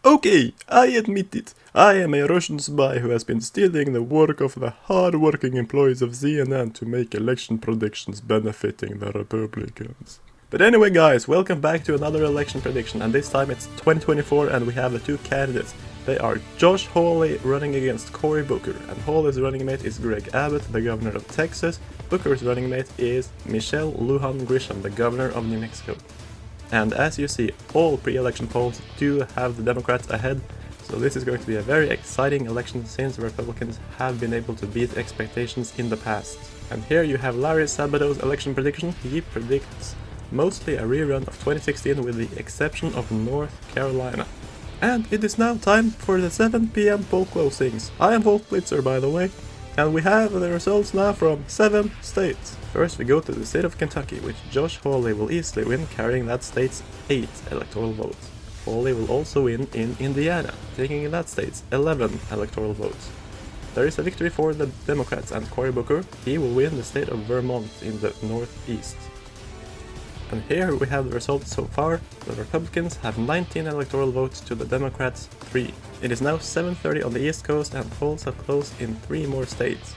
Okay, I admit it. I am a Russian spy who has been stealing the work of the hard-working employees of CNN to make election predictions benefiting the Republicans. But anyway guys, welcome back to another election prediction, and this time it's 2024 and we have the two candidates. They are Josh Hawley running against Cory Booker, and Hawley's running mate is Greg Abbott, the governor of Texas. Booker's running mate is Michelle Lujan Grisham, the governor of New Mexico. And as you see, all pre-election polls do have the Democrats ahead, so this is going to be a very exciting election since the Republicans have been able to beat expectations in the past. And here you have Larry Sabato's election prediction. He predicts mostly a rerun of 2016 with the exception of North Carolina. And it is now time for the 7 PM poll closings. I am Wolf Blitzer, by the way, and we have the results now from 7 states. First we go to the state of Kentucky, which Josh Hawley will easily win, carrying that state's 8 electoral votes. Hawley will also win in Indiana, taking in that state's 11 electoral votes. There is a victory for the Democrats and Cory Booker. He will win the state of Vermont in the northeast. And here we have the results so far. The Republicans have 19 electoral votes to the Democrats 3. It is now 7:30 on the East Coast and polls have closed in 3 more states.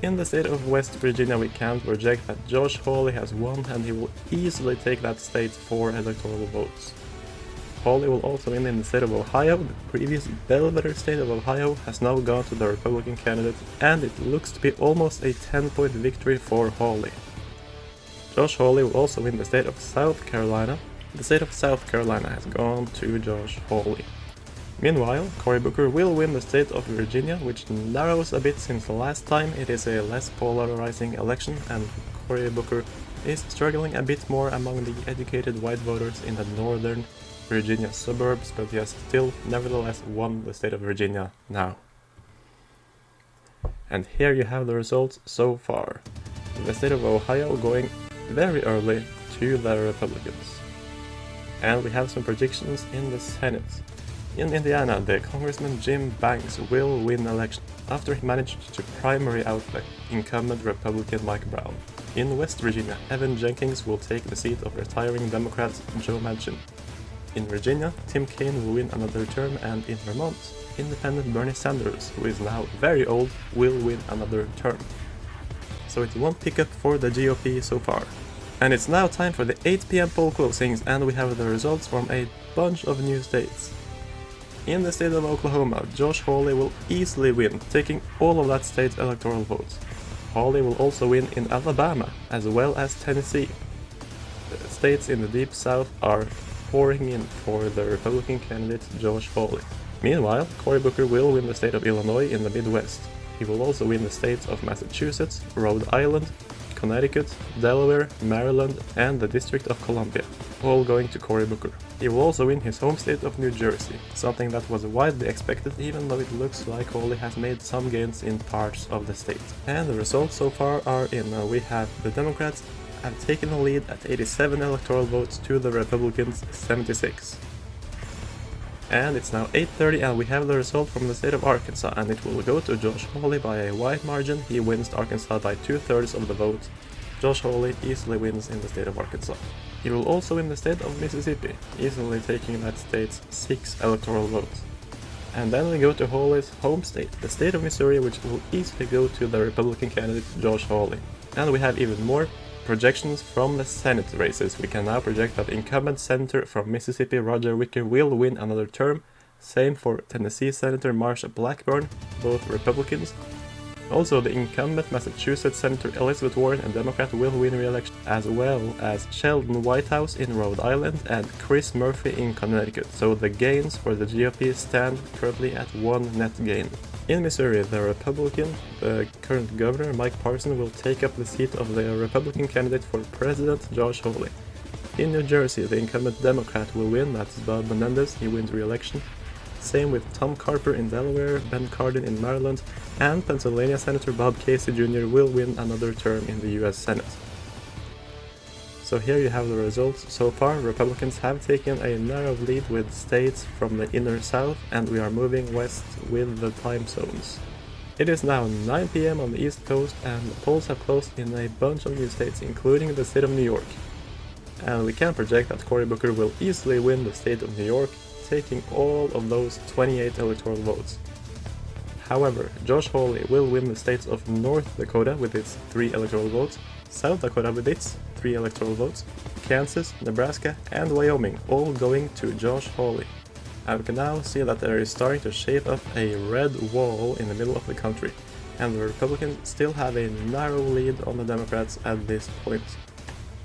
In the state of West Virginia we can't reject that Josh Hawley has won, and he will easily take that state's 4 electoral votes. Hawley will also win in the state of Ohio. The previous bellwether state of Ohio has now gone to the Republican candidate, and it looks to be almost a 10-point victory for Hawley. Josh Hawley will also win the state of South Carolina. The state of South Carolina has gone to Josh Hawley. Meanwhile, Cory Booker will win the state of Virginia, which narrows a bit since the last time. It is a less polarizing election, and Cory Booker is struggling a bit more among the educated white voters in the northern Virginia suburbs, but he has still nevertheless won the state of Virginia now. And here you have the results so far. The state of Ohio going very early to the Republicans. And we have some predictions in the Senate. In Indiana, the Congressman Jim Banks will win election after he managed to primary out the incumbent Republican Mike Brown. In West Virginia, Evan Jenkins will take the seat of retiring Democrat Joe Manchin. In Virginia, Tim Kaine will win another term, and in Vermont, independent Bernie Sanders, who is now very old, will win another term. So it won't pick up for the GOP so far. And it's now time for the 8 PM poll closings, and we have the results from a bunch of new states. In the state of Oklahoma, Josh Hawley will easily win, taking all of that state's electoral votes. Hawley will also win in Alabama, as well as Tennessee. The states in the Deep South are pouring in for the Republican candidate Josh Hawley. Meanwhile, Cory Booker will win the state of Illinois in the Midwest. He will also win the states of Massachusetts, Rhode Island, Connecticut, Delaware, Maryland, and the District of Columbia, all going to Cory Booker. He will also win his home state of New Jersey, something that was widely expected, even though it looks like Hawley has made some gains in parts of the state. And the results so far are in. We have the Democrats have taken the lead at 87 electoral votes to the Republicans' 76. And it's now 8:30 and we have the result from the state of Arkansas, and it will go to Josh Hawley by a wide margin. He wins Arkansas by 2/3 of the vote. Josh Hawley easily wins in the state of Arkansas. He will also win the state of Mississippi, easily taking that state's 6 electoral votes. And then we go to Hawley's home state, the state of Missouri, which will easily go to the Republican candidate Josh Hawley. And we have even more projections from the Senate races. We can now project that incumbent senator from Mississippi Roger Wicker will win another term. Same for Tennessee Senator Marsha Blackburn, both Republicans. Also, the incumbent Massachusetts Senator Elizabeth Warren, a Democrat, will win re-election, as well as Sheldon Whitehouse in Rhode Island and Chris Murphy in Connecticut. So the gains for the GOP stand currently at 1 net gain. In Missouri, the Republican, the current governor, Mike Parson, will take up the seat of the Republican candidate for President, Josh Hawley. In New Jersey, the incumbent Democrat will win, that's Bob Menendez, he wins re-election. Same with Tom Carper in Delaware, Ben Cardin in Maryland, and Pennsylvania Senator Bob Casey Jr. will win another term in the US Senate. So here you have the results. So far, Republicans have taken a narrow lead with states from the inner south, and we are moving west with the time zones. It is now 9 PM on the East Coast, and the polls have closed in a bunch of new states, including the state of New York. And we can project that Cory Booker will easily win the state of New York, taking all of those 28 electoral votes. However, Josh Hawley will win the states of North Dakota with its 3 electoral votes, South Dakota with its 3 electoral votes, Kansas, Nebraska and Wyoming all going to Josh Hawley. And we can now see that there is starting to shape up a red wall in the middle of the country, and the Republicans still have a narrow lead on the Democrats at this point.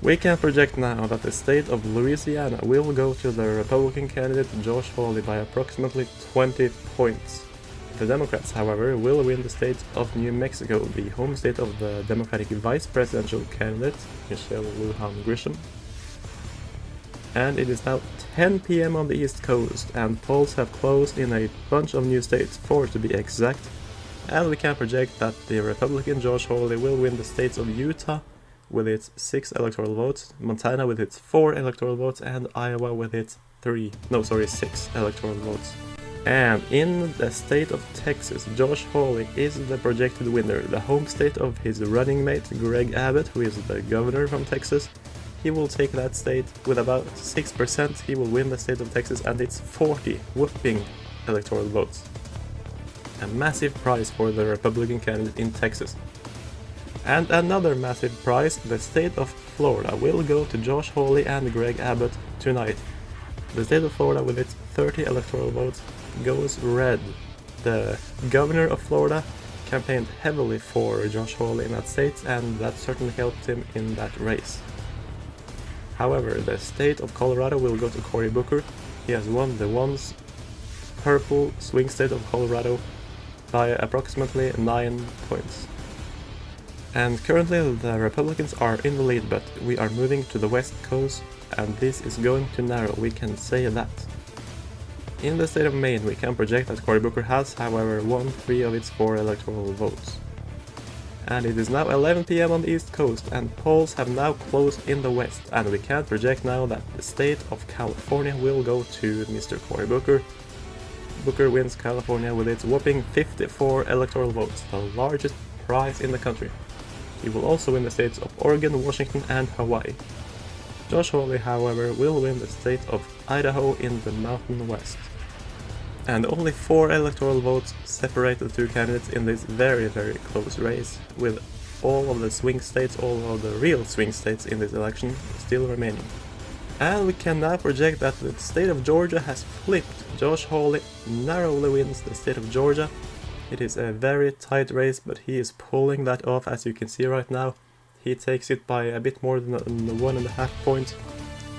We can project now that the state of Louisiana will go to the Republican candidate Josh Hawley by approximately 20 points. The Democrats, however, will win the state of New Mexico, the home state of the Democratic vice presidential candidate, Michelle Lujan Grisham. And it is now 10 PM on the East Coast, and polls have closed in a bunch of new states, 4 to be exact, and we can project that the Republican Josh Hawley will win the states of Utah with its 6 electoral votes, Montana with its 4 electoral votes, and Iowa with its 6 electoral votes. And in the state of Texas, Josh Hawley is the projected winner, the home state of his running mate Greg Abbott, who is the governor from Texas. He will take that state with about 6%, he will win the state of Texas and its 40 whooping electoral votes. A massive prize for the Republican candidate in Texas. And another massive prize, the state of Florida, will go to Josh Hawley and Greg Abbott tonight. The state of Florida with its 30 electoral votes goes red. The governor of Florida campaigned heavily for Josh Hawley in that state, and that certainly helped him in that race. However, the state of Colorado will go to Cory Booker. He has won the once purple swing state of Colorado by approximately 9 points. And currently the Republicans are in the lead, but we are moving to the west coast and this is going to narrow, we can say that. In the state of Maine, we can project that Cory Booker has, however, won 3 of its 4 electoral votes. And it is now 11 PM on the East Coast, and polls have now closed in the West, and we can project now that the state of California will go to Mr. Cory Booker. Booker wins California with its whopping 54 electoral votes, the largest prize in the country. He will also win the states of Oregon, Washington and Hawaii. Josh Hawley, however, will win the state of Idaho in the Mountain West. And only 4 electoral votes separate the two candidates in this very, very close race, with all of the swing states, all of the real swing states in this election still remaining. And we can now project that the state of Georgia has flipped. Josh Hawley narrowly wins the state of Georgia. It is a very tight race, but he is pulling that off, as you can see right now. He takes it by a bit more than 1.5 points.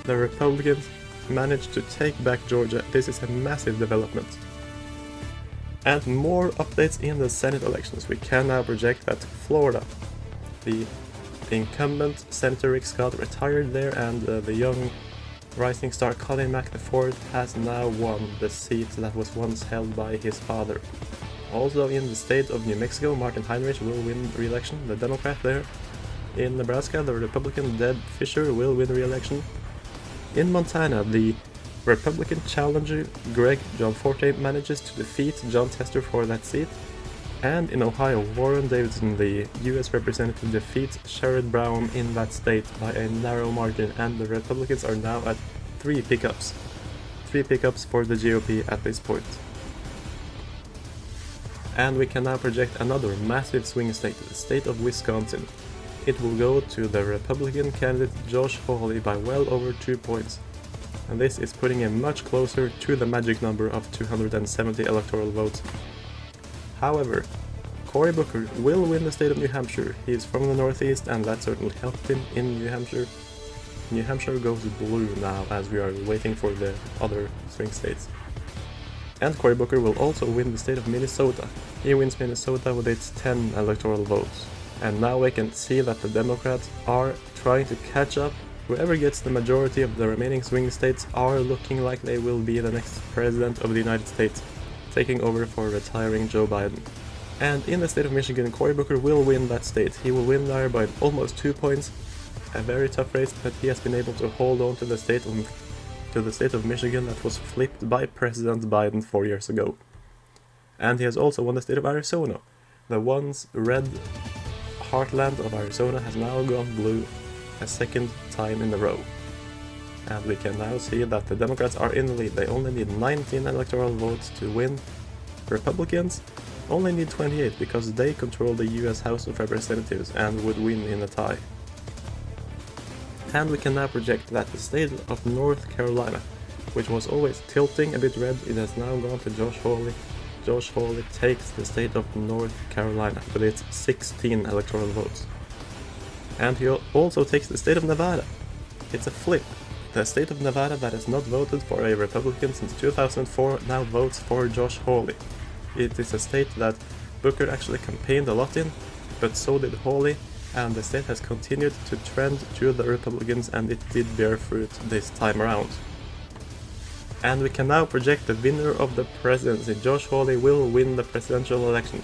The Republicans managed to take back Georgia. This is a massive development. And more updates in the Senate elections. We can now project that Florida, the incumbent Senator Rick Scott retired there, and the young rising star Colin McAfee has now won the seat that was once held by his father. Also in the state of New Mexico, Martin Heinrich will win re-election, the Democrat there. In Nebraska, the Republican Deb Fischer will win re-election. In Montana, the Republican challenger Greg Gianforte manages to defeat John Tester for that seat. And in Ohio, Warren Davidson, the US representative, defeats Sherrod Brown in that state by a narrow margin, and the Republicans are now at 3 pickups. 3 pickups for the GOP at this point. And we can now project another massive swing state, the state of Wisconsin. It will go to the Republican candidate Josh Hawley by well over 2 points. And this is putting him much closer to the magic number of 270 electoral votes. However, Cory Booker will win the state of New Hampshire. He is from the Northeast, and that certainly helped him in New Hampshire. New Hampshire goes blue now, as we are waiting for the other swing states. And Cory Booker will also win the state of Minnesota. He wins Minnesota with its 10 electoral votes. And now we can see that the Democrats are trying to catch up. Whoever gets the majority of the remaining swing states are looking like they will be the next president of the United States, taking over for retiring Joe Biden. And in the state of Michigan, Cory Booker will win that state. He will win there by almost 2 points. A very tough race, but he has been able to hold on to the state of Michigan that was flipped by President Biden 4 years ago. And he has also won the state of Arizona. The once red heartland of Arizona has now gone blue a second time in a row. and we can now see that the Democrats are in the lead. They only need 19 electoral votes to win. Republicans only need 28 because they control the US House of Representatives and would win in a tie. And we can now project that the state of North Carolina, which was always tilting a bit red, it has now gone to Josh Hawley. Josh Hawley takes the state of North Carolina with its 16 electoral votes. And he also takes the state of Nevada. It's a flip. The state of Nevada that has not voted for a Republican since 2004 now votes for Josh Hawley. It is a state that Booker actually campaigned a lot in, but so did Hawley, and the state has continued to trend to the Republicans, and it did bear fruit this time around. And we can now project the winner of the presidency. Josh Hawley will win the presidential election.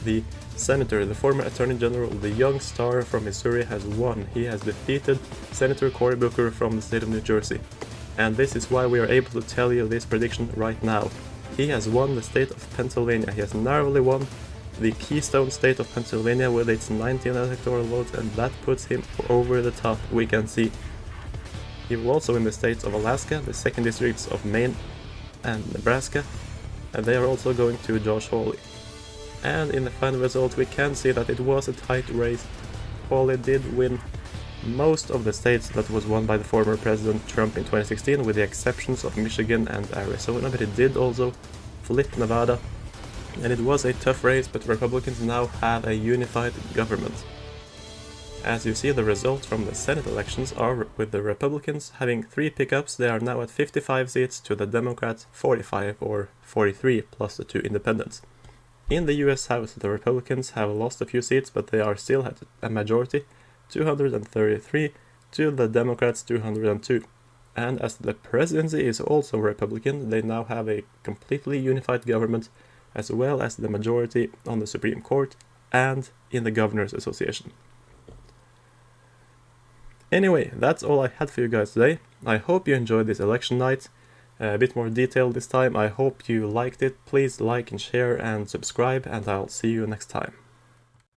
The senator, the former attorney general, the young star from Missouri has won. He has defeated Senator Cory Booker from the state of New Jersey. And this is why we are able to tell you this prediction right now. He has won the state of Pennsylvania. He has narrowly won the keystone state of Pennsylvania with its 19 electoral votes, and that puts him over the top, we can see. He will also win the states of Alaska, the second districts of Maine and Nebraska, and they are also going to Josh Hawley. And in the final result we can see that it was a tight race. Hawley did win most of the states that was won by the former President Trump in 2016, with the exceptions of Michigan and Arizona, but it did also flip Nevada. And it was a tough race, but Republicans now have a unified government. As you see, the results from the Senate elections are with the Republicans having 3 pickups. They are now at 55 seats to the Democrats 45 or 43 plus the 2 independents. In the US House, the Republicans have lost a few seats, but they are still at a majority, 233 to the Democrats 202. And as the presidency is also Republican, they now have a completely unified government, as well as the majority on the Supreme Court and in the Governors Association. Anyway, that's all I had for you guys today. I hope you enjoyed this election night. A bit more detail this time. I hope you liked it. Please like and share and subscribe, and I'll see you next time.